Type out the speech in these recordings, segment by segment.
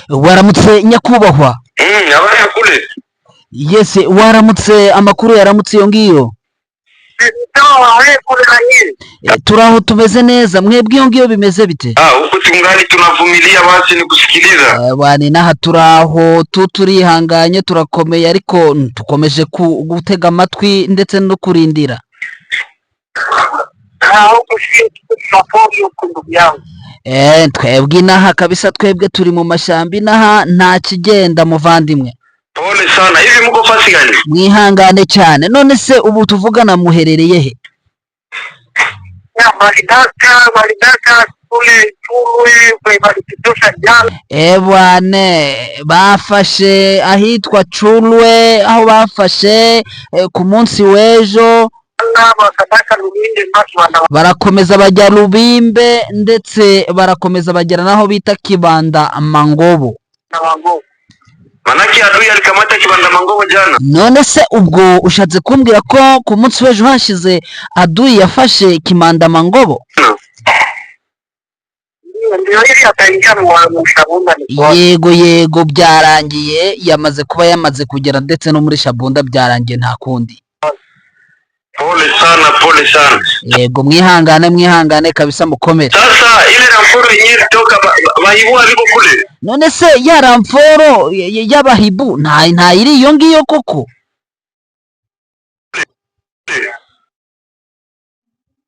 Waramutse nyakubahwa. Abana kule. Yes, waramutse, amakuru yaramutse iyo ngiyo. Turaho tumeze neza, mwebwe iyo ngiyo bimeze bite? Huko tungali tunavumilia basi ni kusikiliza. Bani naha turaho turihanganye turakomeye ariko tukomeje gutega amatwi ndetse no kurindira. Twebwe inaha kabisa, twebwe turi mu mashyamba inaha nta kigenda muvandimwe. Pole sana, hivi muko fasi gani? Mwihangane cyane. None se ubu tuvugana muherereye he? Maridaka kule Chulwe kwa jana. Bwane bafashe ahitwa Chulwe, aho bafashe ku munsi w'ejo. Barakomeza bajya Rubimbe ndetse barakomeza bagera naho bita Kibanda Mangobo. Manaki adui alikamata Kibanda Mangobo jana. None se ubwo ushatse kumbwira ko ku munsi w'ejo hashize adui yafashe Kibanda Mangobo? Yego byarangiye, yamaze kuba yamaze kugera ndetse no muri Shabunda byarangiye nta kundi. Pole sana. Yego mwihangane kabisa mukomere. Sasa ile ramforo yenyewe toka bahibu aliko kule. None se ya ramforo y'abahibu nta iri iyo ngiyo koko?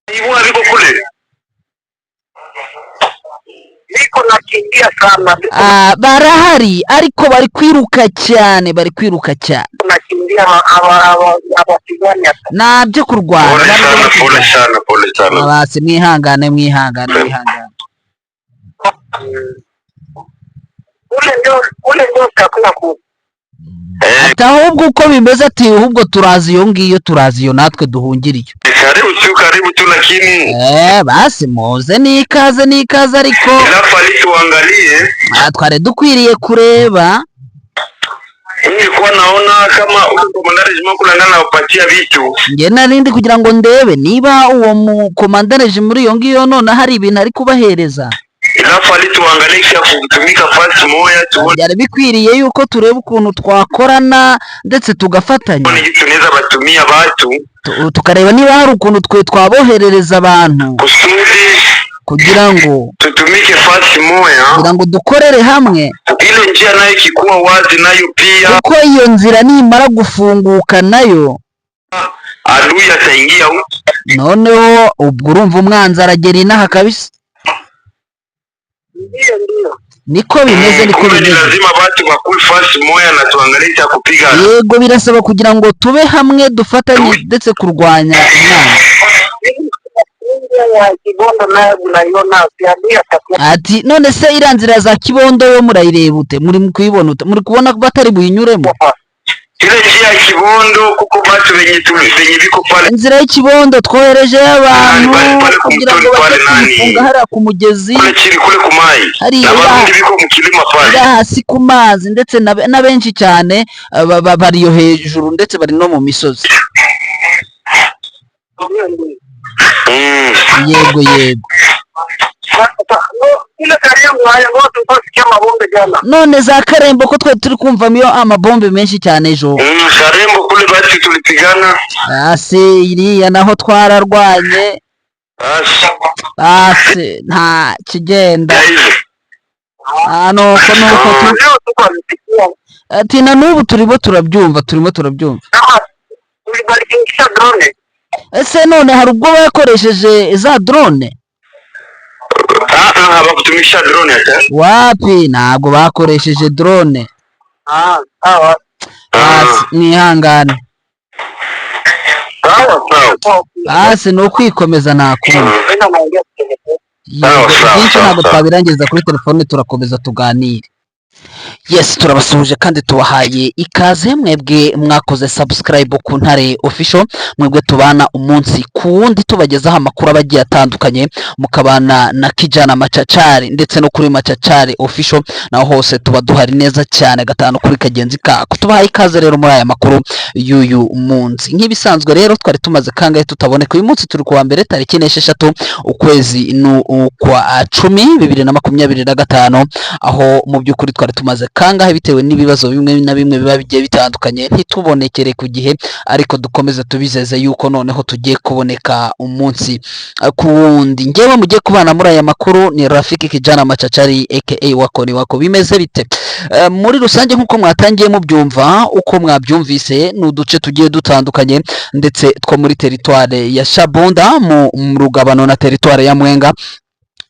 Bahibu aliko kule. Niko nakimbia sana. Barahari ariko bari kwiruka cyane. Nakimbia abapigania. Nabyo kurwana. Pole sana. Basi mwihangane. Ule ndio takuna ku. Ahubwo uko bimeze ati ahubwo turazi iyo ngiyo, natwe duhungiriye. Karibu tu lakini basi muze nikaze ariko nafali tuangalie. Tware dukwiriye kureba. Nilikuwa naona kama uko management kulangana upatia vitu. Nge narindi kugira ngo ndebe niba uwo mu komandare muri iyo ngiyo none hari ibintu ari kubahereza. Nafali tuangalie kisha kutumika fast moya tu. Byari bikwiriye yuko tureba ukuntu twakorana ndetse tugafatanya. Ni tuneza batumia batu. Tukareba niba hari ukuntu twe twaboherereza abantu. Kugira ngo tutumike fast moya. Kugira ngo dukorere hamwe. Ile njia nayo ikikuwa wazi nayo pia. Kuko iyo nzira nimara gufunguka nayo adui ataingia huko. Noneho ubwo urumva umwanzi aragera inaha kabisa. Ndio. Niko bimeze. Lazima batu bakuri fast moya na tuangalie kupiga. Yego birasaba kugira ngo tube hamwe dufatanye ndetse kurwanya umwanzi. Ati none se iranzira za Kibondo yo murayireba ute? Muri kuyibona ute? Muri kubona batari buyinyuremo? Ile njia ya Kibondo kuko batu benye biko pale. Inzira y'Kibondo twohereje abantu kugira ngo bafunga hara ku mugezi. Kule kumayi. N'abandi biko mu kilima pale. Hasi ku mazi ndetse na benshi cyane bari yo hejuru ndetse bari no mu misozi. Yego. None za Karembo ko twe turi kumva miyo amabombe menshi cyane ejo. Karembo kule bati tulipigana. Iriya naho twararwanye. Nta kigenda. Nuko ati na n'ubu turimo turabyumva. Ese none hari ubwo bakoresheje za drone? Bakutumisha drone ata? Wapi ntabwo bakoresheje drone. Mwihangane. Basi no kwikomeza nakunda. Byinshi ntabwo twabirangiza kuri telefone, turakomeza tuganire. Yes, turabasuhuje kandi tubahaye ikaze mwebwe mwakoze subscribe ku Ntare Official, mwebwe tubana umunsi ku wundi tubagezaho amakuru abagiye atandukanye, mukabana na Kijana Machachari ndetse no kuri Machachari Official, naho hose tuba duhari neza cyane gatanu kuri kagenzi kako. Tubahaye ikaze rero muri aya makuru y'uyu munsi. Nk'ibisanzwe rero twari tumaze kangahe tutaboneka, uyu munsi turi kuwa mbere tariki 6 ukwezi kwa 10 2025, aho mu by'ukuri twari tumaze kangahe bitewe n'ibibazo bimwe na bimwe biba bigiye bitandukanye ntitubonekere ku gihe, ariko dukomeze tubizeze yuko noneho tugiye kuboneka umunsi ku wundi. Ngewe mugiye kubana muri aya makuru ni Rafiki Kijana Machachari aka wako bimeze bite? Muri rusange nk'uko mwatangiye mubyumva, uko mwabyumvise ni uduce tugiye dutandukanye ndetse two muri teritware ya Shabunda mu rugabano na teritware ya Mwenga,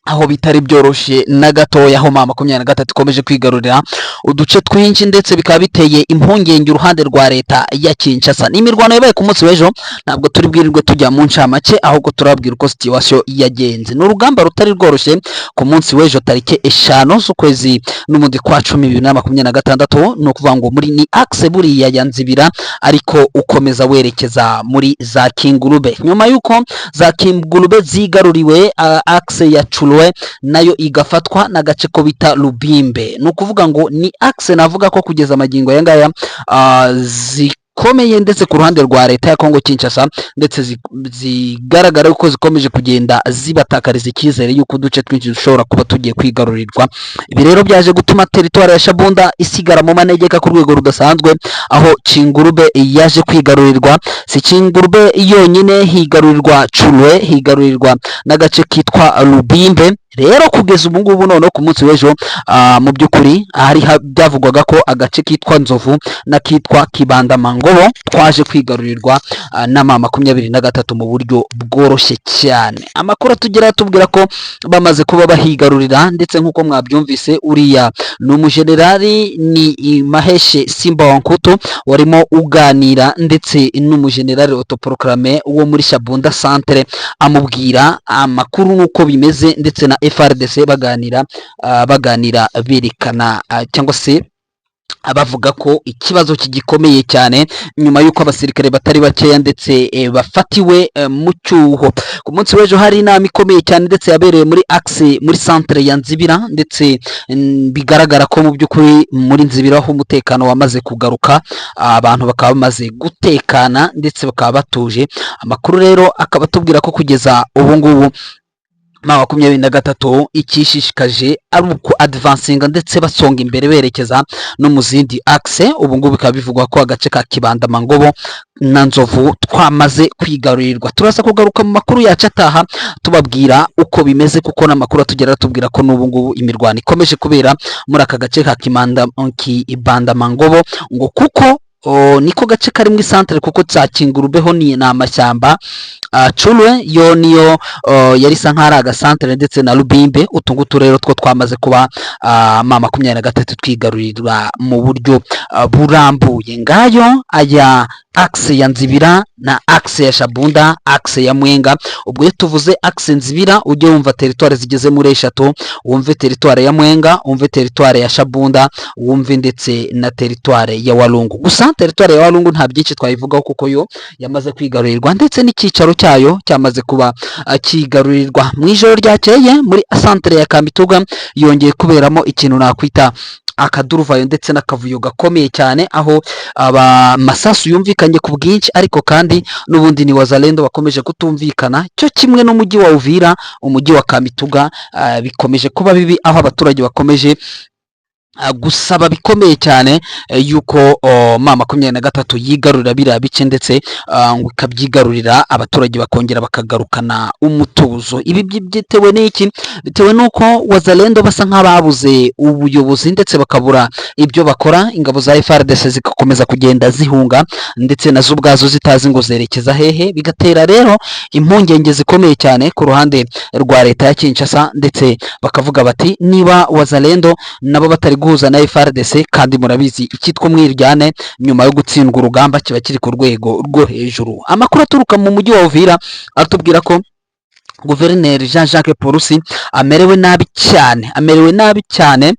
aho bitari byoroshye na gatoya, aho 23 ikomeje kwigarurira uduce twinshi ndetse bikaba biteye impungenge uruhande rwa leta ya Kinshasa. N'imirwano yabaye ku munsi w'ejo, ntabwo turi bwirirwe tujya mu ncamake, ahubwo turabwira uko situation yagenze. N'urugamba rutari rworoshye ku munsi w'ejo tariki 5 z'ukwezi n'umundi kwa 10 2026, no kuvuga ngo muri ni axe buriya ya Nzibira, ariko ukomeza werekeza muri za Kingurube. Nyuma yuko za Kingurube zigaruriwe, axe ya Chulwe nayo igafatwa n'agace ko bita Lubimbe. No kuvuga ngo ni axe navuga ko kugeza amagingo ya ngaya zikomeye ndetse ku ruhande rwa leta ya Kongo Kinshasa, ndetse zigaragara uko zikomeje kugenda zibatakariza icyizere yuko uduce twinshi dushobora kuba tugiye kwigarurirwa. Ibi rero byaje gutuma teritwari ya Shabunda isigara mu manegeka ku rwego rudasanzwe, aho Kingurube yaje kwigarurirwa. Si Kingurube yonyine, higarurirwa Chulwe, higarurirwa n'agace kitwa Lubimbe. Rero kugeza ubu ngubu noneho ku munsi w'ejo, mu by'ukuri hari byavugwaga ko agace kitwa Nzovu na kitwa Kibanda Mangobo twaje kwigarurirwa na 23 mu buryo bworoshye cyane. Amakuru atugera tubwira ko bamaze kuba bahigarurira, ndetse nk'uko mwabyumvise uriya n'umujenerali ni Maheshe Simba Wankuto warimo uganira ndetse n'umujenerali autoproclamé wo muri Shabunda Centre, amubwira amakuru nuko bimeze ndetse na FRDC baganira berekana cyangwa se abavuga ko ikibazo kigikomeye cyane nyuma yuko abasirikare batari bakeya ndetse bafatiwe mu cyuho. Ku munsi w'ejo hari inama ikomeye cyane ndetse yabereye muri axe muri centre ya Nzibira, ndetse bigaragara ko mu by'ukuri muri Nzibira aho umutekano wamaze kugaruka, abantu bakaba bamaze gutekana ndetse bakaba batuje. Amakuru rero akaba tubwira ko kugeza ubu ngubu 23 ikishishikaje ari uko advancinga ndetse basonga imbere berekeza no mu zindi axe. Ubu ngubu bikaba bivugwa ko agace ka Kibanda Mangobo na Nzovu twamaze kwigarurirwa. Turasa kugaruka mu makuru yacu ataha tubabwira uko bimeze, kuko n'amakuru atugera tubwira ko n'ubu ngubu imirwano ikomeje kubera muri aka gace ka Kibanda Mangobo, ngo kuko niko gace kari mu centre, kuko za Kingurubeho ni amashyamba. Chulwe yo niyo yari isa nk'ari agasantere, ndetse na Lubimbe utungutu rero two twamaze kuba 23 twigarurirwa mu buryo burambuye. Ngayo aya axe ya Nzibira na axe ya Shabunda, axe ya Mwenga. Ubwo iyo tuvuze axe Nzibira ujye wumva teritware zigeze muri 3, wumve teritware ya Mwenga, wumve teritware ya Shabunda, wumve ndetse na teritware ya Walungu. Gusa teritware ya Walungu nta byinshi twayivugaho kuko yo yamaze kwigarurirwa, ndetse n'icyicaro cyayo cyamaze kuba kigarurirwa. Mu ijoro ryakeye muri centre ya Kamituga yongeye kuberamo ikintu nakwita akaduruvayo ndetse n'akavuyo gakomeye cyane, aho masasu yumvikanye ku bwinshi, ariko kandi n'ubundi ni wazalendo bakomeje kutumvikana, cyo kimwe n'umujyi wa Uvira, umujyi wa Kamituga bikomeje kuba bibi, aho abaturage bakomeje gusaba bikomeye cyane yuko 23 yigarurira biriya bice, ndetse ngo ikabyigarurira abaturage bakongera bakagarukana umutuzo. Ibi byitewe n'iki? Bitewe nuko wazalendo basa nk'ababuze ubuyobozi ndetse bakabura ibyo bakora. Ingabo za FRDC zigakomeza kugenda zihunga, ndetse nazo ubwazo zitazi ngo zerekeza hehe, bigatera rero impungenge zikomeye cyane ku ruhande rwa leta ya Kinshasa, ndetse bakavuga bati niba wazalendo nabo batari guhuza na FRDC, kandi murabizi ikitwa mwiryane nyuma yo gutsindwa urugamba kiba kiri ku rwego rwo hejuru. Amakuru aturuka mu mujyi wa Uvira atubwira ko Guverineri Jean-Jacques Purusi amerewe nabi cyane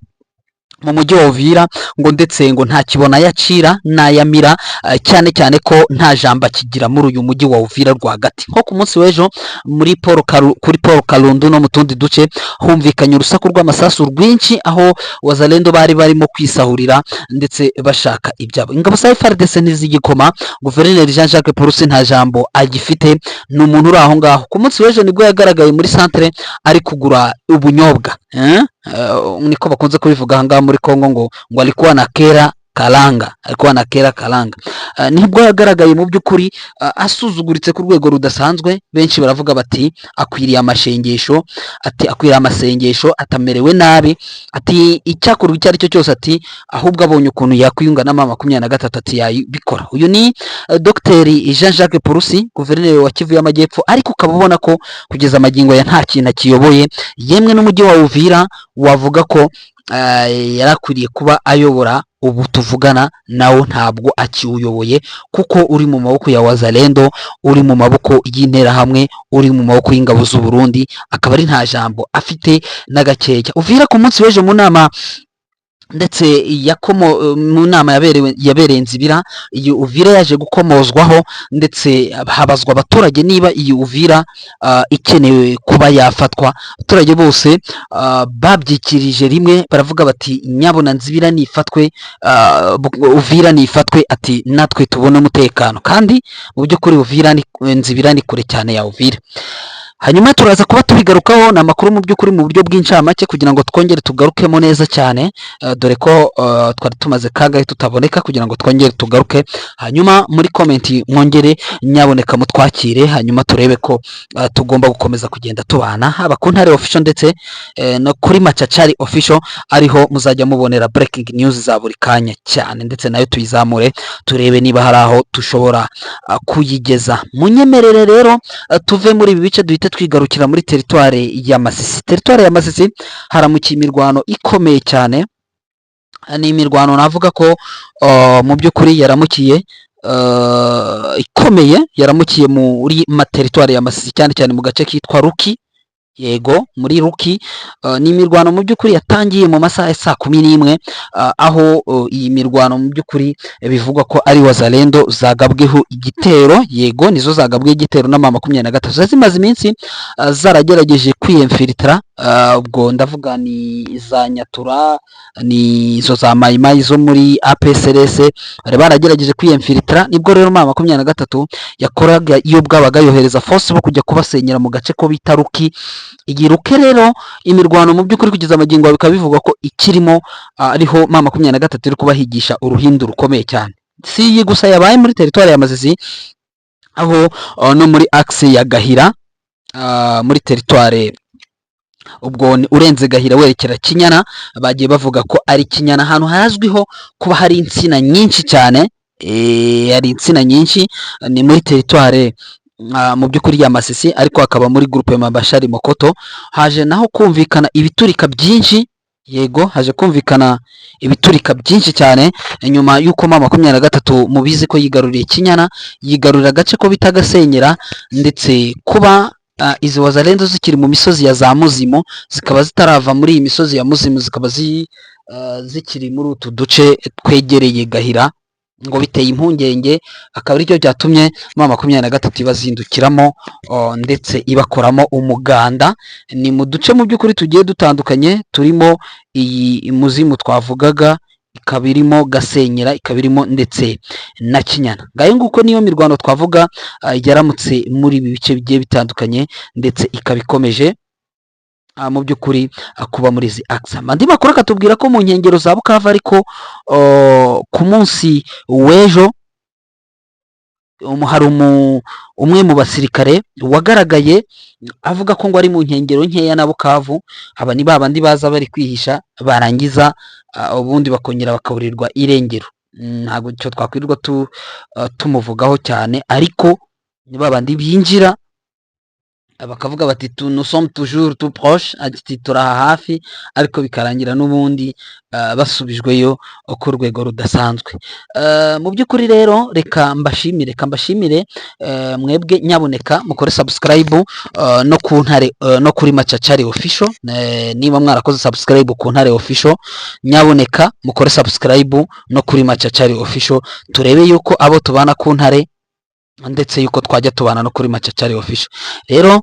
mu mujyi wa Uvira ngo ndetse ngo nta kibona yacira n'ayamira, cyane cyane ko nta jambo akigira muri uyu mujyi wa Uvira rwagati. Nko ku munsi w'ejo kuri Paul Kalundu no mu tundi duce humvikanye urusaku rw'amasasu rwinshi, aho wazalendo bari barimo kwisahurira ndetse bashaka ibyabo. Ingabo za FARDC ntizigikoma, Guverineri Jean Jacques Purusi nta jambo agifite, ni umuntu uri aho ngaho. Ku munsi w'ejo nibwo yagaragaye muri centre ari kugura ubunyobwa, niko bakunze kubivuga aha ngaha muri Kongo, ngo alikuwa na kera karanga, nibwo yagaragaye mu by'ukuri asuzuguritse ku rwego rudasanzwe. Benshi baravuga bati akwiriye amasengesho, atamerewe nabi, ati icyakorwa icyo ari cyo cyose, ati ahubwo abonye ukuntu yakwiyunga na mama 23 ati yabikora. Uyu ni Dr Jean Jacques Purusi, guverineri wa Kivu y'Amajyepfo, ariko ukaba ubona ko kugeza amagingo ya nta kintu akiyoboye. Yemwe n'umujyi wa Uvira wavuga ko yarakwiriye kuba ayobora, ubu tuvugana nawo ntabwo akiwuyoboye, kuko uri mu maboko ya wazalendo, uri mu maboko y'interahamwe, uri mu maboko y'ingabo z'u Burundi, akaba ari nta jambo afite n'agakeya. Uvira ku munsi w'ejo mu nama ndetse mu nama yabereye Nzibira, iyi Uvira yaje gukomozwaho, ndetse habazwa abaturage niba iyi Uvira ikenewe kuba yafatwa. Abaturage bose babyikirije rimwe, baravuga bati nyabona Nzibira nifatwe, Uvira nifatwe, ati natwe tubone umutekano. Kandi mu by'ukuri Nzibira ni kure cyane ya Uvira. Hanyuma turaza kuba tubigarukaho na makuru mu by'ukuri mu buryo bw'incamake, kugira ngo twongere tugarukemo neza cyane, dore ko twari tumaze kagahe tutaboneka, kugira ngo twongere tugaruke. Hanyuma muri komenti mwongere nyaboneka mutwakire, hanyuma turebe ko tugomba gukomeza kugenda tubana, haba ku Ntare official ndetse no kuri Machachari official, ariho muzajya mubonera breaking news za buri kanya cyane, ndetse nayo tuyizamure turebe niba hari aho tushobora kuyigeza. Munyemerere rero tuve muri ibi bice duhite twigarukira muri teritware ya Masisi. Teritware ya Masisi haramukiye imirwano ikomeye cyane, ni imirwano navuga ko mu by'ukuri yaramukiye ikomeye, yaramukiye muri teritware ya Masisi, cyane cyane mu gace kitwa Ruki. Yego, muri Ruki ni imirwano mu by'ukuri yatangiye mu masaha ya saa 11, aho iyi mirwano mu by'ukuri bivugwa ko ari wazalendo zagabweho igitero. Yego, nizo zagabweho igitero na mama 23 zimaze iminsi zaragerageje kwiyemfilitra, ubwo ndavuga ni za Nyatura, ni zo za Mayimayi zo muri APSRS, bari baragerageje kwiyemfilitra. Nibwo rero mama 23 yakoraga iyo bwabaga yohereza force bo kujya kubasenyera mu gace ko bita Ruki. Iyi Ruki rero imirwano mu by'ukuri kugeza amagingo bikaba bivugwa ko ikirimo, ariho mama 23 iri kubahigisha uruhindu rukomeye cyane. Si iyi gusa yabaye muri teritwari ya Masisi, aho no muri axe ya Gahira, muri teritwari ubwo urenze Gahira werekera Kinyana, bagiye bavuga ko ari Kinyana, ahantu hazwiho kuba hari insina nyinshi cyane, hari insina nyinshi, ni muri teritwari mu by'ukuri ya Masisi, ariko akaba muri groupe Mabashari Mokoto. Haje naho kumvikana ibiturika byinshi. Yego, haje kumvikana ibiturika byinshi cyane nyuma y'uko mama 23 mubizi ko yigaruriye Kinyana, yigarurira agace ko bita Gasenyera, ndetse kuba izi wazalendo zikiri mu misozi ya za Muzimu, zikaba zitarava muri iyi misozi ya Muzimu, zikaba zikiri muri utu duce twegereye Gahira, ngo biteye impungenge. Akaba aricyo cyatumye mama 23 ibazindukiramo, ndetse ibakoramo umuganda. Ni mu duce mu by'ukuri tugiye dutandukanye, turimo iyi Muzimu twavugaga, ikaba irimo Gasenyera, ikaba irimo ndetse na Kinyana. Ngayo nguko niyo mirwano twavuga yaramutse muri ibi bice bigiye bitandukanye, ndetse ikaba ikomeje mu by'ukuri kuba muri izi axe. Andi makuru akatubwira ko mu nkengero za Bukavu, ariko ku munsi w'ejo hari umwe mu basirikare wagaragaye avuga ko ngo ari mu nkengero nkeya na Bukavu. Aba ni babandi baza bari kwihisha, barangiza ubundi bakongera bakaburirwa irengero. Ntabwo cyo twakwirirwa tumuvugaho cyane, ariko ni babandi binjira bakavuga bati nous sommes toujours tout proche, ati turaha hafi, ariko bikarangira n'ubundi basubijweyo ku rwego rudasanzwe. Mu by'ukuri rero reka mbashimire mwebwe nyaboneka mukore subscribe no ku Ntare no kuri Machachari official. Niba mwarakoze subscribe ku Ntare official, nyaboneka mukore subscribe no kuri Machachari official, turebe yuko abo tubana ku Ntare ndetse yuko twajya tubana no kuri Machachari official. Rero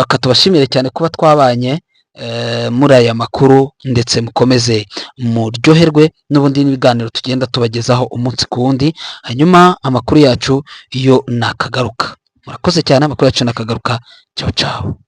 katubashimire cyane kuba twabanye muri aya makuru, ndetse mukomeze muryoherwe n'ubundi n'ibiganiro tugenda tubagezaho umunsi ku wundi, hanyuma amakuru yacu iyo nakagaruka. Murakoze cyane, amakuru yacu nakagaruka. Ciao ciao.